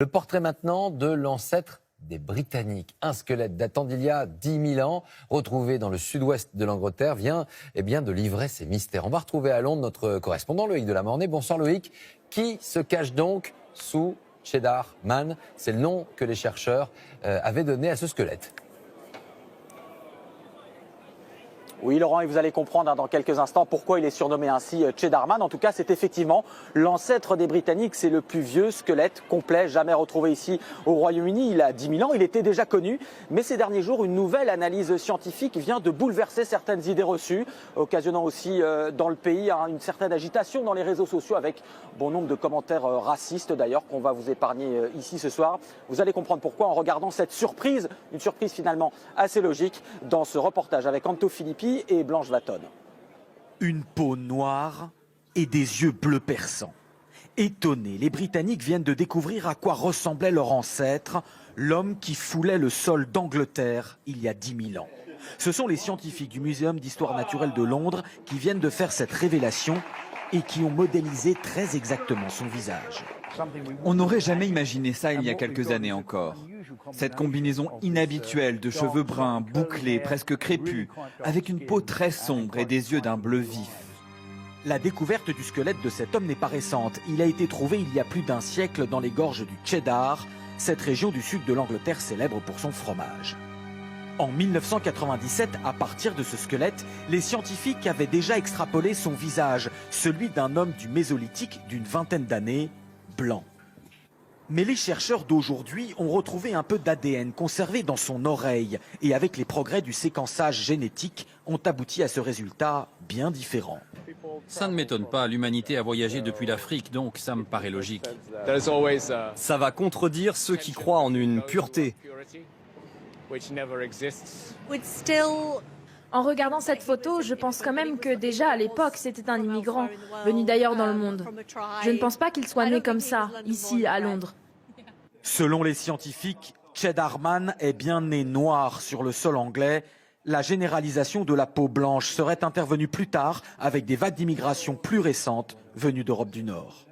Le portrait maintenant de l'ancêtre des Britanniques. Un squelette datant d'il y a 10 000 ans, retrouvé dans le sud-ouest de l'Angleterre, vient de livrer ses mystères. On va retrouver à Londres notre correspondant Loïc Delamornay. Bonsoir Loïc. Qui se cache donc sous Cheddar Man? C'est le nom que les chercheurs avaient donné à ce squelette. Oui Laurent, et vous allez comprendre dans quelques instants pourquoi il est surnommé ainsi Cheddar Man. En tout cas, c'est effectivement l'ancêtre des Britanniques. C'est le plus vieux squelette complet jamais retrouvé ici au Royaume-Uni. Il a 10 000 ans, il était déjà connu. Mais ces derniers jours, une nouvelle analyse scientifique vient de bouleverser certaines idées reçues, occasionnant aussi dans le pays une certaine agitation dans les réseaux sociaux avec bon nombre de commentaires racistes d'ailleurs qu'on va vous épargner ici ce soir. Vous allez comprendre pourquoi en regardant cette surprise, une surprise finalement assez logique dans ce reportage avec Anto Filippi et Blanche Vatton. Une peau noire et des yeux bleus perçants. Étonnés, les Britanniques viennent de découvrir à quoi ressemblait leur ancêtre, l'homme qui foulait le sol d'Angleterre il y a 10 000 ans. Ce sont les scientifiques du Muséum d'histoire naturelle de Londres qui viennent de faire cette révélation et qui ont modélisé très exactement son visage. On n'aurait jamais imaginé ça il y a quelques années encore. Cette combinaison inhabituelle de cheveux bruns, bouclés, presque crépus, avec une peau très sombre et des yeux d'un bleu vif. La découverte du squelette de cet homme n'est pas récente. Il a été trouvé il y a plus d'un siècle dans les gorges du Cheddar, cette région du sud de l'Angleterre célèbre pour son fromage. En 1997, à partir de ce squelette, les scientifiques avaient déjà extrapolé son visage, celui d'un homme du Mésolithique d'une vingtaine d'années, blanc. Mais les chercheurs d'aujourd'hui ont retrouvé un peu d'ADN conservé dans son oreille et avec les progrès du séquençage génétique ont abouti à ce résultat bien différent. Ça ne m'étonne pas, l'humanité a voyagé depuis l'Afrique, donc ça me paraît logique. Ça va contredire ceux qui croient en une pureté. En regardant cette photo, je pense quand même que déjà à l'époque, c'était un immigrant, venu d'ailleurs dans le monde. Je ne pense pas qu'il soit né comme ça, ici à Londres. Selon les scientifiques, Cheddar Man est bien né noir sur le sol anglais. La généralisation de la peau blanche serait intervenue plus tard avec des vagues d'immigration plus récentes venues d'Europe du Nord.